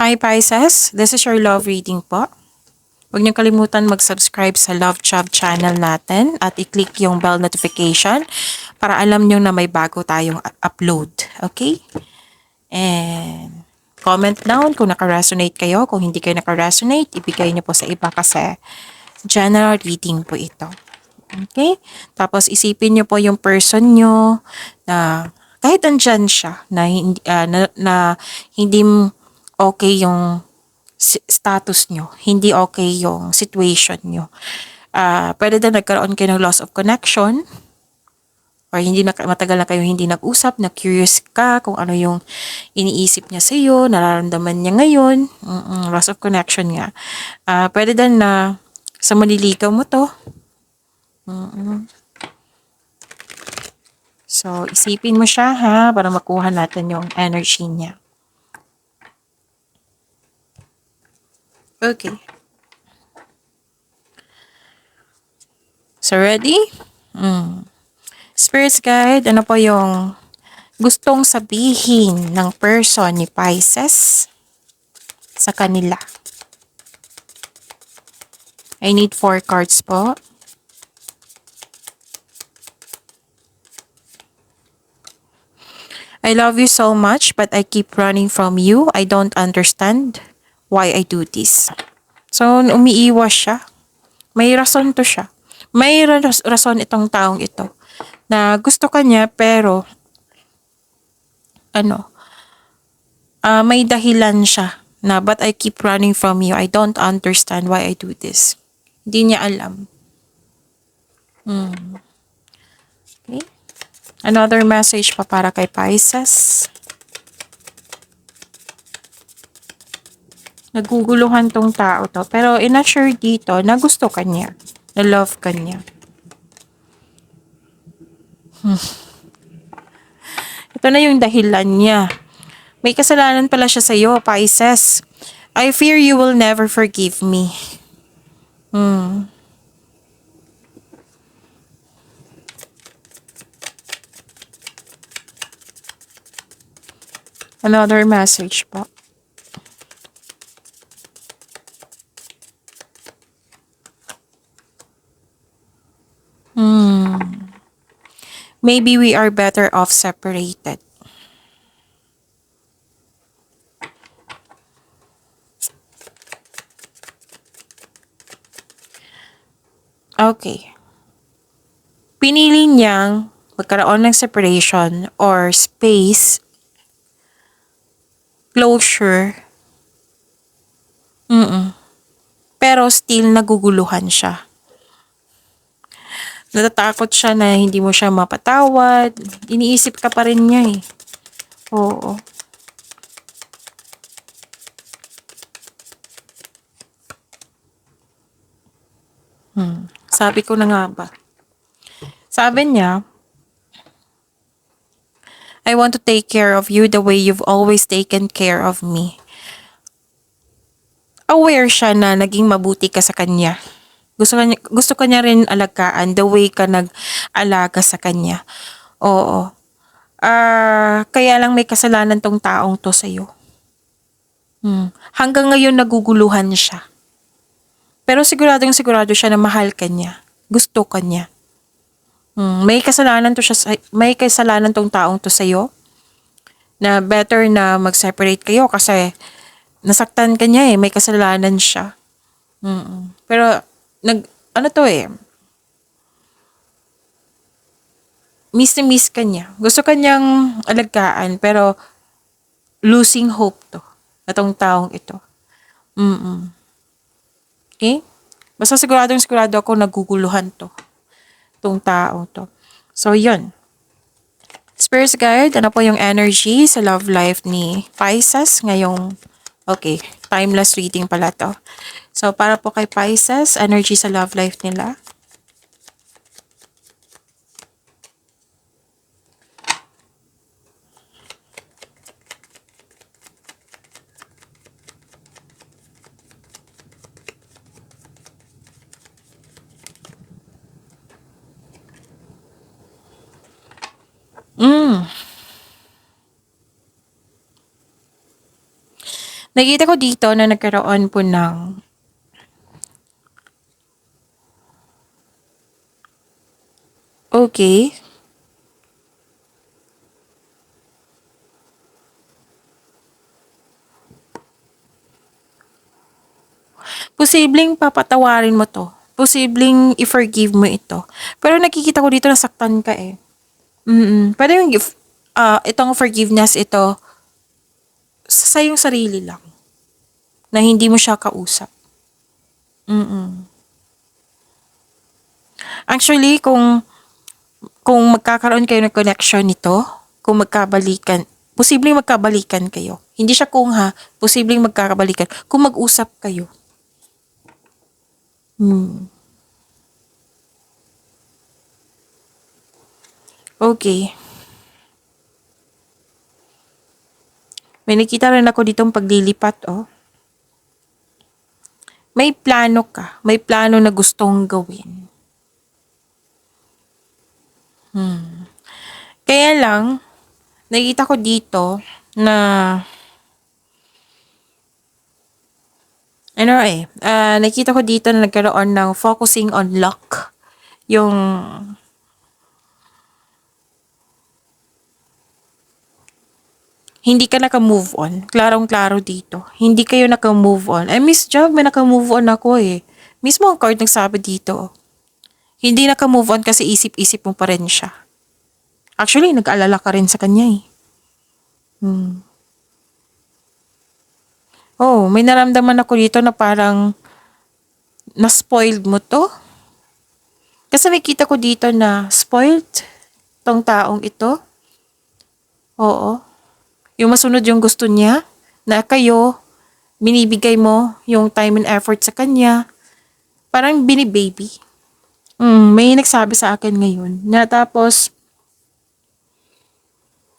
Hi Pisces, this is your love reading po. Huwag niyo kalimutan mag-subscribe sa Love Chub channel natin at i-click yung bell notification para alam niyo na may bago tayong upload. Okay? And comment down kung naka-resonate kayo. Kung hindi kayo naka-resonate, ibigay niyo po sa iba kasi general reading po ito. Okay? Tapos isipin niyo po yung person niyo na kahit andyan siya na hindi okay yung status nyo, hindi okay yung situation nyo. Pwede na nagkaroon kayo ng loss of connection or hindi na, matagal na kayo hindi nag-usap, na curious ka kung ano yung iniisip niya sa iyo, nararamdaman niya ngayon, loss of connection nga. Pwede din na sa manliligaw mo to. So, isipin mo siya ha, para makuha natin yung energy niya. Okay. So, ready? Spirits guide, ano po yung gustong sabihin ng person ni Pisces sa kanila? I need 4 cards po. I love you so much but I keep running from you. I don't understand why I do this. So, umiiwas siya. May rason to siya. May rason itong taong ito na gusto kanya pero may dahilan siya na but I keep running from you. I don't understand why I do this. Hindi niya alam. Okay. Another message pa para kay Pisces. Naguguluhan tong tao to. Pero inassure dito na gusto kanya. Na love kanya. Ito na yung dahilan niya. May kasalanan pala siya sa iyo, Pisces. I fear you will never forgive me. Another message po. Maybe we are better off separated. Okay. Pinili niyang magkaroon ng separation or space, closure. Pero still naguguluhan siya. Natatakot siya na hindi mo siya mapatawad. Iniisip ka pa rin niya eh. Oo. Sabi ko na nga ba. Sabi niya, I want to take care of you the way you've always taken care of me. Aware siya na naging mabuti ka sa kanya. Gusto kanya rin alagaan the way ka nag-alaga sa kanya. Oo. Kaya lang may kasalanan tong taong to sa'yo. Hanggang ngayon naguguluhan siya. Pero sigurado siya na mahal ka niya. Gusto ka niya. May kasalanan tong taong to sa'yo. Na better na mag-separate kayo kasi nasaktan ka niya eh. May kasalanan siya. Pero miss na miss ka niya. Gusto kanyang alagaan pero losing hope to. Itong taong ito. Okay? Basta sigurado ako naguguluhan to. Itong taong to. So, yun. Spirits guide, ano po yung energy sa love life ni Pisces ngayong, okay, timeless reading pala to. So, para po kay Pisces, energy sa love life nila. Nakita ko dito na nagkaroon po ng okay. Posibleng papatawarin mo 'to. Posibleng i-forgive mo ito. Pero nakikita ko dito nasaktan ka, eh. Pero yung itong forgiveness ito sa iyong sarili lang, na hindi mo siya kausap. Actually, kung magkakaroon kayo ng connection nito, kung magkabalikan, posibleng magkabalikan kayo. Hindi siya kung ha, posibleng magkakabalikan kung mag-usap kayo. Okay. May nakita rin ako ditong paglilipat, oh. May plano ka. May plano na gustong gawin. Kaya lang, nakita ko dito na nakita ko dito na nagkaroon ng focusing on luck. Yung hindi ka naka-move on. Klarong-klaro dito. Hindi kayo naka-move on. Miss Job, may naka-move on ako eh. Mismo ang card nagsabi dito. Hindi naka-move on kasi isip-isip mo pa rin siya. Actually, nag-alala ka rin sa kanya eh. Oh, may naramdaman ako dito na parang na-spoiled mo to. Kasi may kita ko dito na spoiled tong taong ito. Oo. Yung masunod yung gusto niya, na kayo, binibigay mo yung time and effort sa kanya. Parang binibaby. May nagsabi sa akin ngayon na tapos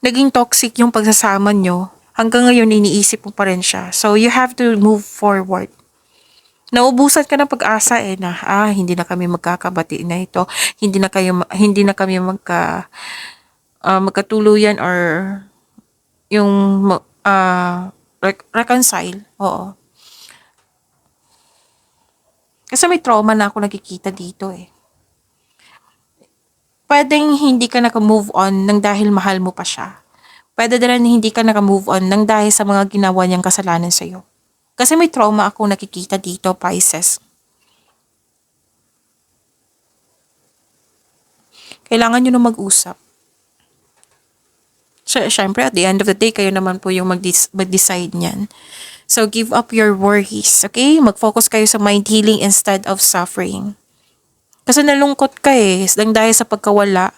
naging toxic yung pagsasama nyo. Hanggang ngayon iniisip mo pa rin siya. So you have to move forward. Naubusan ka ng pag-asa na hindi na kami magkakabati na ito. Hindi na kami magkatuluyan or yung reconcile. Oo. Kasi may trauma na ako nakikita dito eh. Pwedeng hindi ka naka-move on nang dahil mahal mo pa siya. Pwede din na hindi ka naka-move on nang dahil sa mga ginawa niyang kasalanan sa'yo. Kasi may trauma ako nakikita dito, Pisces. Kailangan nyo na mag-usap. So, syempre, at the end of the day, kayo naman po yung mag-decide niyan. So, give up your worries, okay? Mag-focus kayo sa mind healing instead of suffering. Kasi nalungkot ka nang dahil sa pagkawala,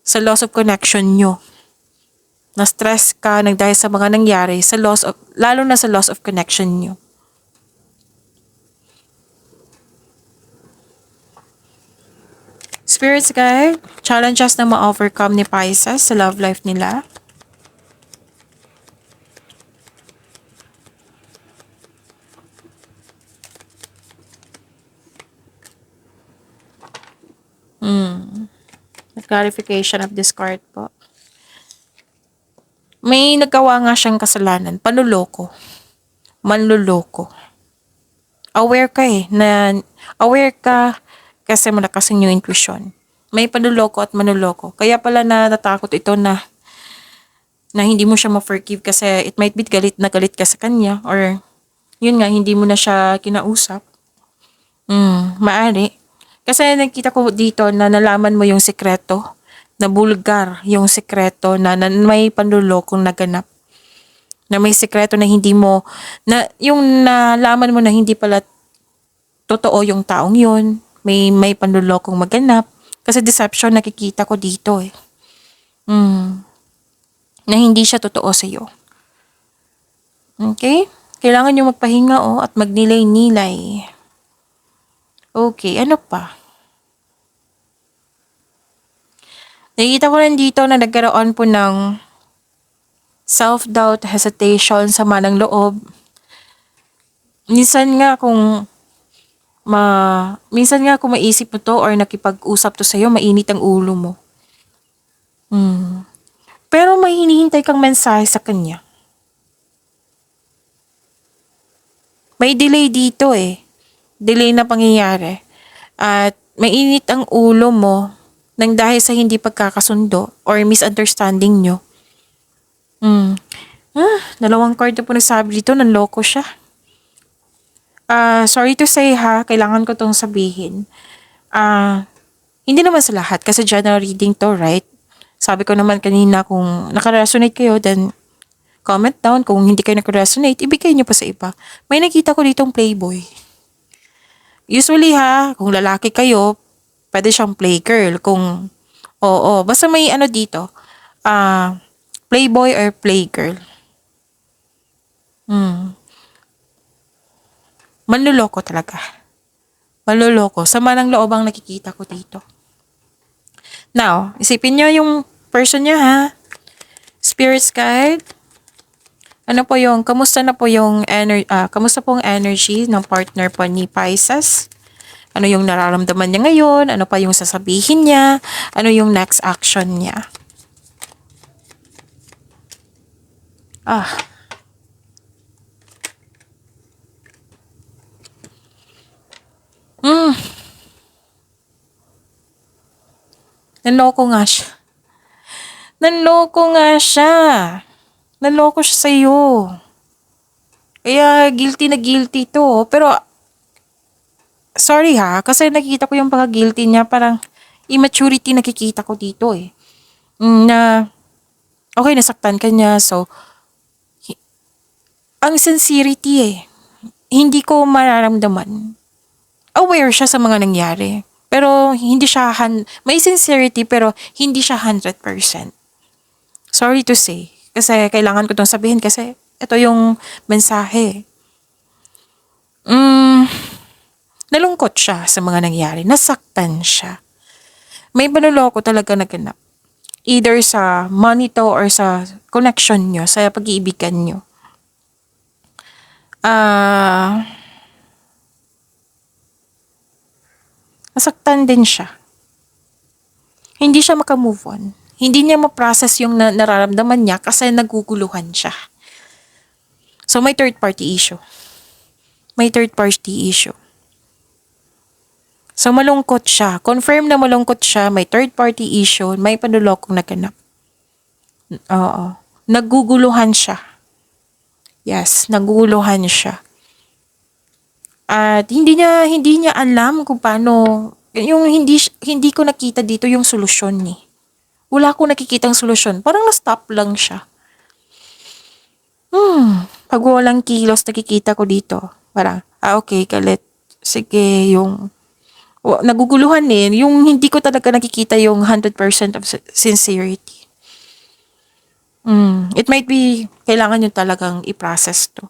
sa loss of connection nyo. Na-stress ka nang dahil sa mga nangyari, lalo na sa loss of connection nyo. Spirits guide, challenges na ma-overcome ni Pisces sa love life nila. Clarification of this card po. May nagawa nga siyang kasalanan, panluloko. Manluloko. Aware ka kasi malakas yung intuition. May panluloko at manluloko. Kaya pala natakot ito na hindi mo siya ma-forgive kasi it might be galit na galit ka sa kanya or yun nga, hindi mo na siya kinausap. Maari. Kasi nakita ko dito na nalaman mo yung sekreto, na bulgar yung sekreto na may panlulokong naganap. Na may sekreto na hindi mo, na yung nalaman mo na hindi pala totoo yung taong yun. May panlulokong maganap. Kasi deception nakikita ko dito eh. Na hindi siya totoo sa'yo. Okay? Kailangan nyo magpahinga at magnilay-nilay. Okay, ano pa? Nakikita ko rin dito na nagkaroon po ng self-doubt, hesitation, sama ng loob. Minsan nga kung maisip mo to or nakipag-usap to sa'yo, mainit ang ulo mo. Pero may hinihintay kang mensahe sa kanya. May delay dito eh. Delay na pangyayari. At mainit ang ulo mo nang dahil sa hindi pagkakasundo or misunderstanding nyo. Dalawang card na po nagsabi dito, nanloko siya. Sorry to say ha, kailangan ko tong sabihin. Hindi naman sa lahat kasi general reading to, right? Sabi ko naman kanina kung nakaresonate kayo, then comment down. Kung hindi kayo nakaresonate, ibigay nyo pa sa iba. May nakita ko ditong playboy. Usually ha, kung lalaki kayo, pwede siyang playgirl. Kung, oo, basta may ano dito, playboy or playgirl. Manluloko talaga. Manluloko. Sama ng loob ang nakikita ko dito. Now, isipin nyo yung person nyo ha. Spirits guide. Ano po yung, kamusta na po yung, kamusta pong energy ng partner po ni Pisces? Ano yung nararamdaman niya ngayon? Ano pa yung sasabihin niya? Ano yung next action niya? Nanloko nga siya. Nanloko nga siya. Nanloko siya sa'yo. Kaya guilty na guilty to. Pero, sorry ha, kasi nakita ko yung pagka-guilty niya, parang immaturity nakikita ko dito eh. Na, okay, nasaktan ka niya, so, ang sincerity eh. Hindi ko mararamdaman. Aware siya sa mga nangyari. Pero hindi siya, may sincerity pero hindi siya 100%. Sorry to say. Kasi kailangan ko itong sabihin kasi ito yung mensahe. Nalungkot siya sa mga nangyari. Nasaktan siya. May panuloko talaga naganap. Either sa money to or sa connection nyo, sa pag-iibigan nyo. Nasaktan din siya. Hindi siya makamove on. Hindi niya ma-process yung nararamdaman niya kasi naguguluhan siya. So may third party issue. May third party issue. So malungkot siya. Confirm na malungkot siya. May third party issue. May panulokong naganap. Oo. Naguguluhan siya. Yes, naguguluhan siya. At hindi niya alam kung paano, yung hindi ko nakita dito yung solusyon ni. Wala akong nakikitang solusyon. Parang na-stop lang siya. Pag walang kilos nakikita ko dito. Parang, okay, galit. Sige, yung naguguluhan eh. Yung hindi ko talaga nakikita yung 100% of sincerity. It might be, kailangan nyo talagang i-process to.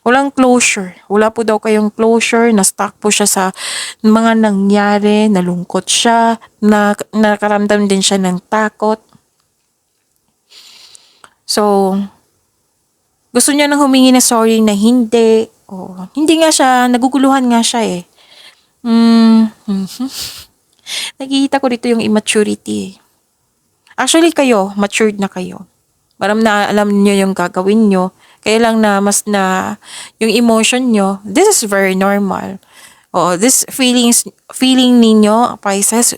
Walang closure. Wala po daw kayong closure. Na-stuck po siya sa mga nangyari. Nalungkot siya. Nakaramdam din siya ng takot. So, gusto niya nang humingi na sorry na hindi. Hindi nga siya. Naguguluhan nga siya eh. Nakikita ko dito yung immaturity. Actually kayo, matured na kayo. Parang na alam niyo yung gagawin niyo. Kaya lang na mas na yung emotion nyo, this is very normal. This feeling ninyo, Pisces,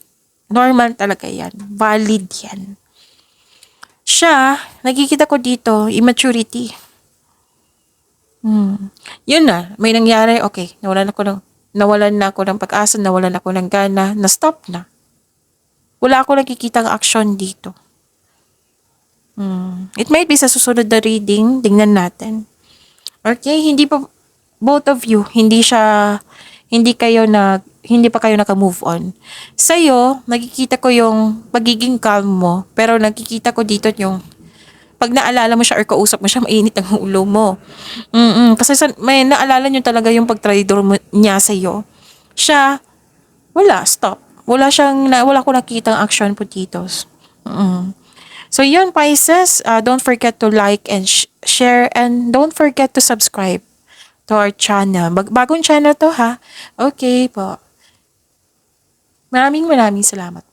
normal talaga yan. Valid yan. Siya, nakikita ko dito, immaturity. Yun na, may nangyari, okay, nawalan na ako ng pag-asa, nawalan ako ng gana, na-stop na. Wala ako nakikitang action dito. It might be sa susunod na reading, tingnan natin. Okay, hindi pa, both of you, hindi pa kayo naka-move on. Sa'yo, nakikita ko yung pagiging calm mo, pero nakikita ko dito yung, pag naalala mo siya or kausap mo siya, mainit ang ulo mo. Kasi may naalala nyo talaga yung pag-traidor niya sa'yo. Siya, wala, stop. Wala ko nakitang action po dito. So yun, Pisces, don't forget to like and share and don't forget to subscribe to our channel. Bagong channel to ha. Okay po. Maraming salamat.